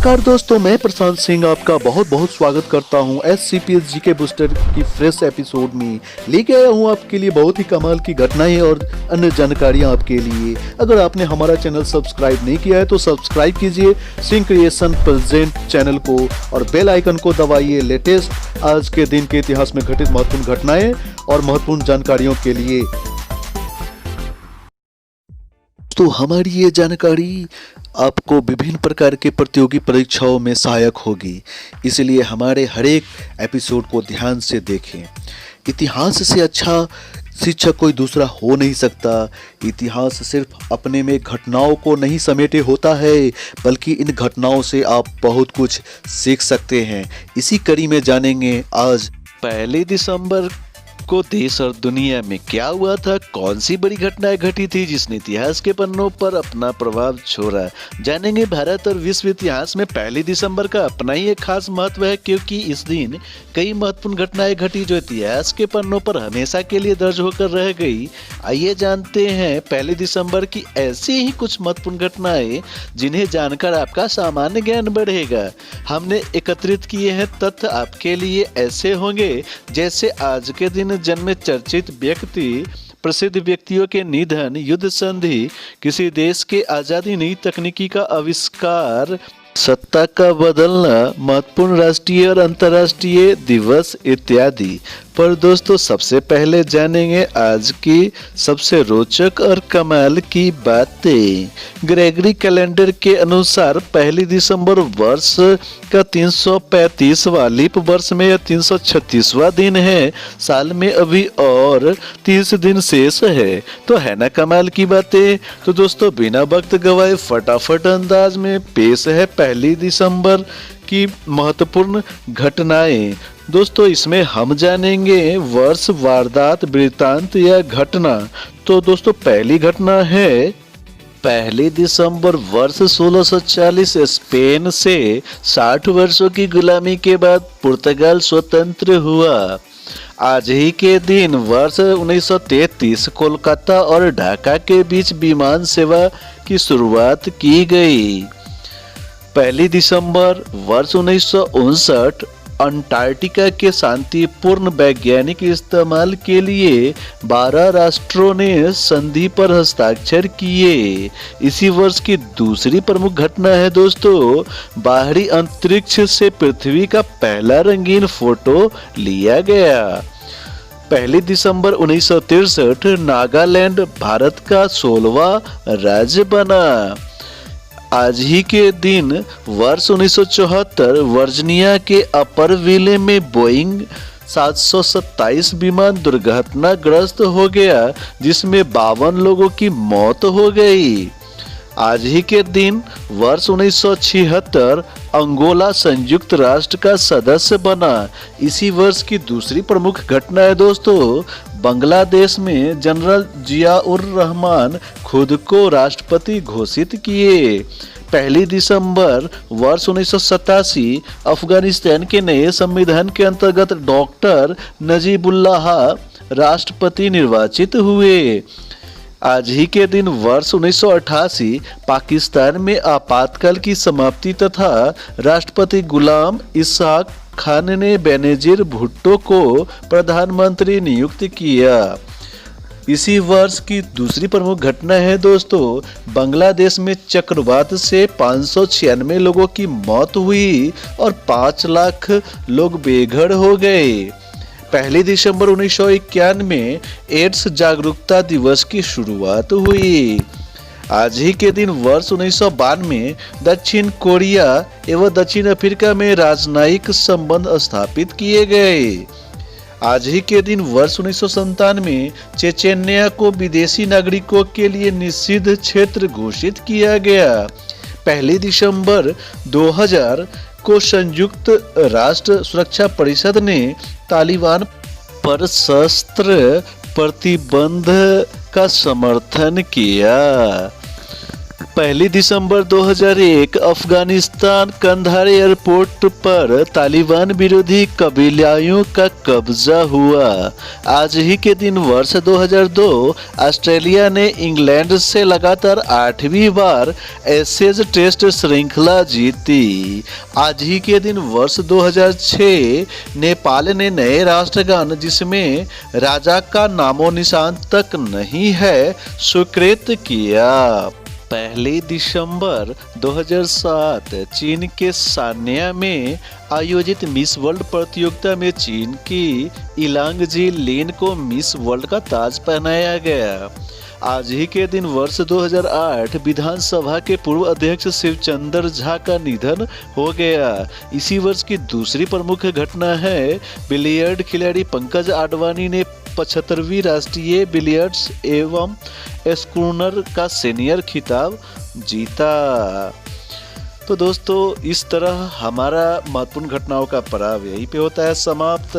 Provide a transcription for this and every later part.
नमस्कार दोस्तों, मैं प्रशांत सिंह आपका बहुत बहुत स्वागत करता हूं SCPS जीके बूस्टर की फ्रेश एपिसोड में। लेके आया हूं आपके लिए बहुत ही कमाल की घटनाएं और अन्य जानकारियां आपके लिए। अगर आपने हमारा चैनल सब्सक्राइब नहीं किया है तो सब्सक्राइब कीजिए सिंह क्रिएशन प्रेजेंट चैनल को और बेल आइकन को दबाइए लेटेस्ट आज के दिन के इतिहास में घटित महत्वपूर्ण घटनाएं और महत्वपूर्ण जानकारियों के लिए। तो हमारी ये जानकारी आपको विभिन्न प्रकार के प्रतियोगी परीक्षाओं में सहायक होगी, इसलिए हमारे हर एक एपिसोड को ध्यान से देखें। इतिहास से अच्छा शिक्षक कोई दूसरा हो नहीं सकता। इतिहास सिर्फ अपने में घटनाओं को नहीं समेटे होता है, बल्कि इन घटनाओं से आप बहुत कुछ सीख सकते हैं। इसी कड़ी में जानेंगे आज 1 दिसंबर को देश और दुनिया में क्या हुआ था, कौन सी बड़ी घटनाएं घटी थी जिसने इतिहास के पन्नों पर अपना प्रभाव छोड़ा। जानेंगे भारत और विश्व इतिहास में 1 दिसंबर का अपना ही एक खास महत्व है, क्योंकि इस दिन कई महत्वपूर्ण घटनाएं घटी जो इतिहास के पन्नों पर हमेशा के लिए दर्ज होकर रह गई। आइए जानते हैं 1 दिसंबर की ऐसी ही कुछ महत्वपूर्ण घटनाएं जिन्हें जानकर आपका सामान्य ज्ञान बढ़ेगा। हमने एकत्रित किए हैं तथ्य आपके लिए ऐसे होंगे जैसे आज के दिन जन्मे चर्चित व्यक्ति, प्रसिद्ध व्यक्तियों के निधन, युद्ध संधि, किसी देश के आजादी, नई तकनीकी का आविष्कार, सत्ता का बदलना, महत्वपूर्ण राष्ट्रीय और अंतर्राष्ट्रीय दिवस इत्यादि। पर दोस्तों सबसे पहले जानेंगे आज की सबसे रोचक और कमाल की बातें। ग्रेगरी कैलेंडर के अनुसार 1 दिसंबर वर्ष का 335वां, लीप वर्ष में यह 336वां दिन है। साल में अभी और 30 दिन शेष है। तो है ना कमाल की बातें। तो दोस्तों बिना वक्त गवाए फटाफट अंदाज में पेश है 1 दिसंबर की महत्वपूर्ण घटनाएं। दोस्तों इसमें हम जानेंगे वर्ष, वारदात, वृत्तांत या घटना। तो दोस्तों पहली घटना है 1 दिसंबर वर्ष 1640, स्पेन से 60 वर्षों की गुलामी के बाद पुर्तगाल स्वतंत्र हुआ। आज ही के दिन वर्ष 1933 कोलकाता और ढाका के बीच विमान सेवा की शुरुआत की गई। 1 दिसंबर वर्ष 1959 अंटार्कटिका के शांतिपूर्ण वैज्ञानिक इस्तेमाल के लिए 12 राष्ट्रों ने संधि पर हस्ताक्षर किए। इसी वर्ष की दूसरी प्रमुख घटना है दोस्तों, बाहरी अंतरिक्ष से पृथ्वी का पहला रंगीन फोटो लिया गया। 1 दिसंबर 1963 नागालैंड भारत का 16वां राज्य बना। आज ही के दिन वर्ष 1974 वर्जीनिया के अपरविले में बोइंग 727 विमान दुर्घटनाग्रस्त हो गया, जिसमें 52 लोगों की मौत हो गई। आज ही के दिन वर्ष 1976 अंगोला संयुक्त राष्ट्र का सदस्य बना। इसी वर्ष की दूसरी प्रमुख घटना है दोस्तों, बांग्लादेश में जनरल जियाउर रहमान खुद को राष्ट्रपति घोषित किए। 1 दिसंबर वर्ष 1987 अफगानिस्तान के नए संविधान के अंतर्गत डॉक्टर नजीबुल्लाह राष्ट्रपति निर्वाचित हुए। आज ही के दिन वर्ष 1988 पाकिस्तान में आपातकाल की समाप्ति तथा राष्ट्रपति गुलाम इसहाक खान ने बेनजीर भुट्टो को प्रधानमंत्री नियुक्त किया। इसी वर्ष की दूसरी प्रमुख घटना है दोस्तों, बांग्लादेश में चक्रवात से 596 लोगों की मौत हुई और 5 लाख लोग बेघर हो गए। 1 दिसंबर 1951 में एड्स जागरूकता दिवस की शुरुआत हुई। आज ही के दिन वर्ष 1992 में दक्षिण कोरिया एवं दक्षिण अफ्रीका में राजनयिक संबंध स्थापित किए गए। आज ही के दिन वर्ष 1997 में चेचेन्या को विदेशी नागरिकों के लिए निषिद्ध क्षेत्र घोषित किया गया। 1 दिसंबर 2000 को संयुक्त राष्ट्र सुरक्षा परिषद ने तालिबान पर शस्त्र प्रतिबंध का समर्थन किया। 1 दिसंबर 2001 अफगानिस्तान कंधार एयरपोर्ट पर तालिबान विरोधी कबीलाओं का कब्जा हुआ। आज ही के दिन वर्ष 2002 ऑस्ट्रेलिया ने इंग्लैंड से लगातार 8वीं बार एशेज टेस्ट श्रृंखला जीती। आज ही के दिन वर्ष 2006 नेपाल ने नए राष्ट्रगान, जिसमें राजा का नामो निशान तक नहीं है, स्वीकृत किया। 1 दिसंबर 2007 चीन के सान्या में आयोजित मिस वर्ल्ड प्रतियोगिता में चीन की इलांगजी लिन को मिस वर्ल्ड का ताज पहनाया गया। आज ही के दिन वर्ष 2008 विधानसभा के पूर्व अध्यक्ष शिवचंद्र झा का निधन हो गया। इसी वर्ष की दूसरी प्रमुख घटना है बिलियर्ड खिलाड़ी पंकज आडवाणी ने 75वीं राष्ट्रीय बिलियर्ड्स एवं स्कूनर का सीनियर खिताब जीता। तो दोस्तों, इस तरह हमारा महत्वपूर्ण घटनाओं का पड़ाव यहीं पे होता है समाप्त।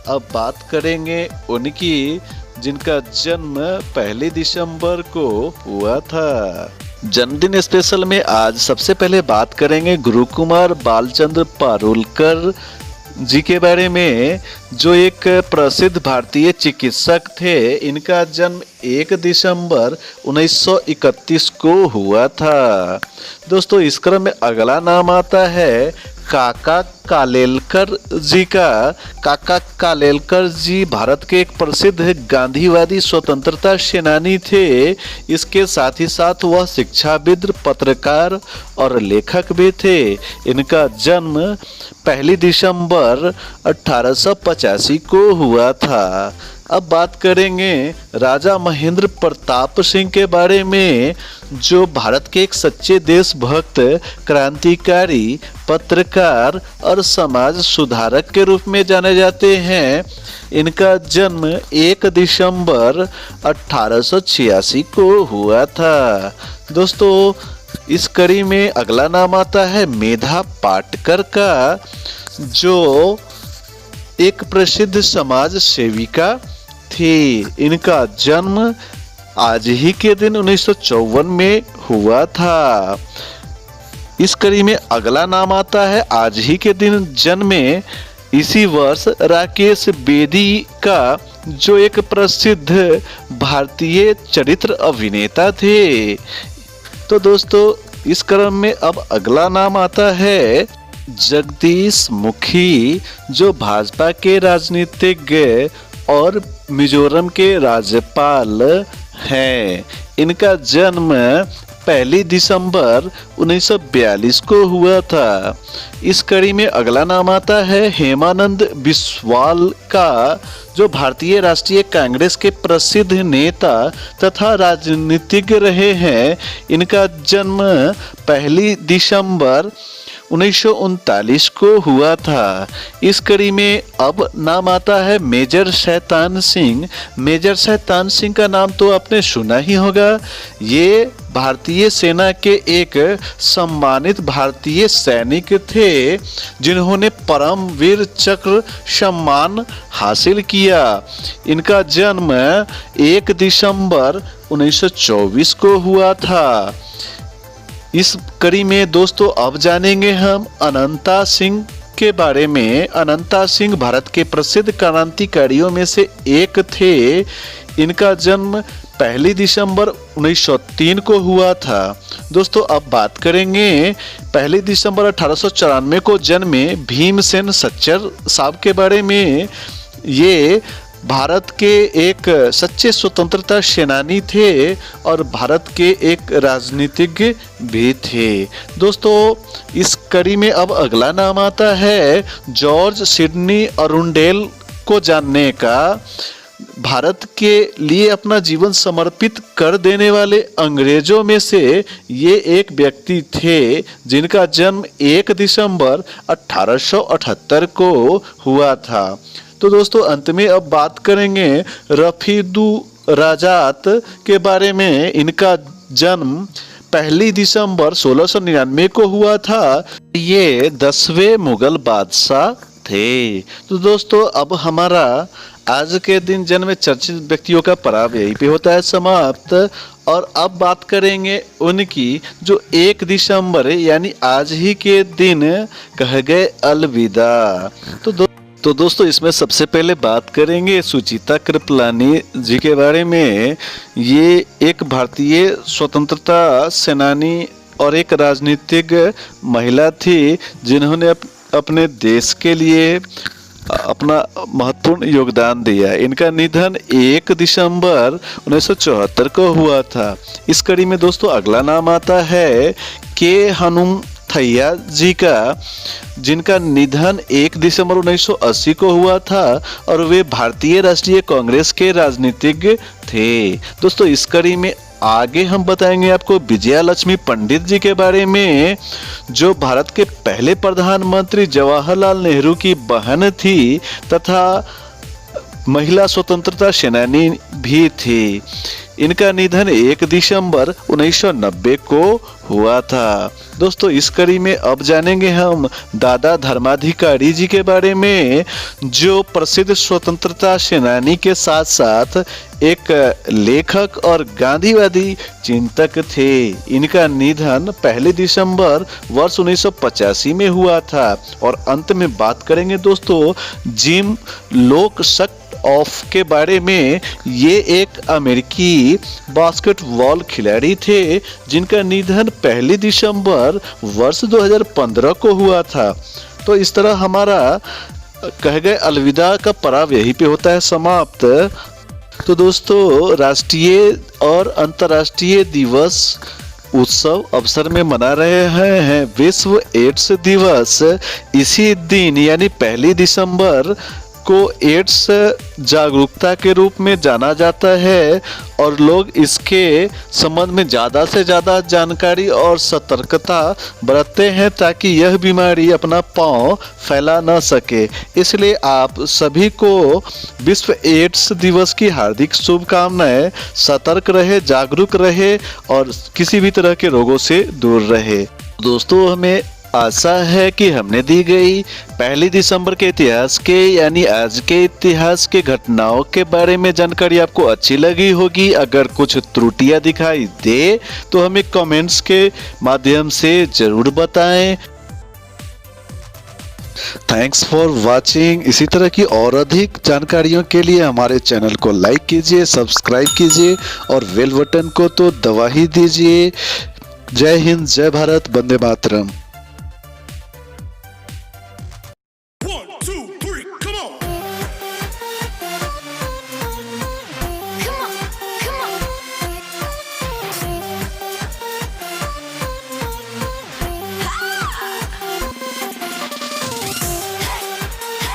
अब बात करेंगे उनकी जिनका जन्म 1 दिसंबर को हुआ था। जन्मदिन स्पेशल में आज सबसे पहले बात करेंगे गुरुकुमार बालचंद्र पारुलकर जी के बारे में, जो एक प्रसिद्ध भारतीय चिकित्सक थे। इनका जन्म 1 दिसंबर 1931 को हुआ था। दोस्तों, इस क्रम में अगला नाम आता है काका कालेलकर जी का। काका कालेलकर जी भारत के एक प्रसिद्ध गांधीवादी स्वतंत्रता सेनानी थे। इसके साथ ही साथ वह शिक्षाविद, पत्रकार और लेखक भी थे। इनका जन्म 1 दिसंबर 1885 को हुआ था। अब बात करेंगे राजा महेंद्र प्रताप सिंह के बारे में, जो भारत के एक सच्चे देशभक्त, क्रांतिकारी, पत्रकार और समाज सुधारक के रूप में जाने जाते हैं। इनका जन्म 1 दिसंबर 1886 को हुआ था। दोस्तों, इस कड़ी में अगला नाम आता है मेधा पाटकर का, जो एक प्रसिद्ध समाज सेविका थी। इनका जन्म आज ही के दिन 1954 में हुआ था। इस कड़ी में अगला नाम आता है आज ही के दिन जन्मे इसी वर्ष राकेश बेदी का, जो एक प्रसिद्ध भारतीय चरित्र अभिनेता थे। तो दोस्तों, इस क्रम में अब अगला नाम आता है जगदीश मुखी, जो भाजपा के राजनीतिज्ञ और मिजोरम के राज्यपाल हैं। इनका जन्म 1 दिसंबर 1942 को हुआ था। इस कड़ी में अगला नाम आता है हेमानंद बिस्वाल का, जो भारतीय राष्ट्रीय कांग्रेस के प्रसिद्ध नेता तथा राजनीतिज्ञ रहे हैं। इनका जन्म 1 दिसंबर 1939 को हुआ था। इस कड़ी में अब नाम आता है मेजर शैतान सिंह। मेजर शैतान सिंह का नाम तो आपने सुना ही होगा। ये भारतीय सेना के एक सम्मानित भारतीय सैनिक थे, जिन्होंने परमवीर चक्र सम्मान हासिल किया। इनका जन्म 1 दिसंबर 1924 को हुआ था। इस कड़ी में दोस्तों अब जानेंगे हम अनंता सिंह के बारे में। अनंता सिंह भारत के प्रसिद्ध क्रांतिकारियों में से एक थे। इनका जन्म 1 दिसंबर 1903 को हुआ था। दोस्तों, अब बात करेंगे 1 दिसंबर 1894 को जन्मे भीमसेन सच्चर साहब के बारे में। ये भारत के एक सच्चे स्वतंत्रता सेनानी थे और भारत के एक राजनीतिज्ञ भी थे। दोस्तों, इस कड़ी में अब अगला नाम आता है जॉर्ज सिडनी अरुंडेल को जानने का। भारत के लिए अपना जीवन समर्पित कर देने वाले अंग्रेजों में से ये एक व्यक्ति थे, जिनका जन्म 1 दिसंबर 1878 को हुआ था। तो दोस्तों, अंत में अब बात करेंगे रफीदू राजात के बारे में। इनका जन्म 1 दिसंबर 1699 को हुआ था। ये 10वें मुगल बादशाह थे। तो दोस्तों, अब हमारा आज के दिन जन्मे चर्चित व्यक्तियों का पड़ाव यहीं पे होता है समाप्त। और अब बात करेंगे उनकी जो 1 दिसंबर यानी आज ही के दिन कह गए अलविदा। तो दोस्तों इसमें सबसे पहले बात करेंगे सुचित्रा कृपलानी जी के बारे में। ये एक भारतीय स्वतंत्रता सेनानी और एक राजनीतिक महिला थी जिन्होंने अपने देश के लिए अपना महत्वपूर्ण योगदान दिया। इनका निधन 1 दिसंबर 1974 को हुआ था। इस कड़ी में दोस्तों अगला नाम आता है के हनुमथैया जी का, जिनका निधन 1 दिसंबर 1980 को हुआ था और वे भारतीय राष्ट्रीय कांग्रेस के राजनीतिज्ञ थे। दोस्तों इस कड़ी में आगे हम बताएंगे आपको विजया लक्ष्मी पंडित जी के बारे में, जो भारत के पहले प्रधानमंत्री जवाहरलाल नेहरू की बहन थी तथा महिला स्वतंत्रता सेनानी भी थी। इनका निधन 1 दिसंबर 1990 को हुआ था। दोस्तों इस कड़ी में अब जानेंगे हम दादा धर्माधिकारी जी के बारे में, जो प्रसिद्ध स्वतंत्रता सेनानी के साथ साथ एक लेखक और गांधीवादी चिंतक थे। इनका निधन 1 दिसंबर वर्ष 1985 में हुआ था। और अंत में बात करेंगे दोस्तों जिम लोकसट ऑफ के बारे में। ये एक अमेरिकी बास्केटबॉल खिलाड़ी थे जिनका निधन 1 दिसंबर वर्ष 2015 को हुआ था। तो इस तरह हमारा कह गए अलविदा का पर्व यहीं पे होता है समाप्त। तो दोस्तों राष्ट्रीय और अंतर्राष्ट्रीय दिवस उत्सव अवसर में मना रहे हैं विश्व एड्स दिवस। इसी दिन यानी 1 दिसंबर को एड्स जागरूकता के रूप में जाना जाता है और लोग इसके संबंध में ज़्यादा से ज़्यादा जानकारी और सतर्कता बरतते हैं ताकि यह बीमारी अपना पांव फैला न सके। इसलिए आप सभी को विश्व एड्स दिवस की हार्दिक शुभकामनाएं। सतर्क रहे, जागरूक रहे और किसी भी तरह के रोगों से दूर रहे। दोस्तों हमें आशा है कि हमने दी गई 1 दिसंबर के इतिहास के यानी आज के इतिहास के घटनाओं के बारे में जानकारी आपको अच्छी लगी होगी। अगर कुछ त्रुटियां दिखाई दे तो हमें कमेंट्स के माध्यम से जरूर बताएं। Thanks for watching. इसी तरह की और अधिक जानकारियों के लिए हमारे चैनल को लाइक कीजिए, सब्सक्राइब कीजिए और बेल बटन को तो दबा ही दीजिए। जय हिंद, जय भारत, वंदे मातरम।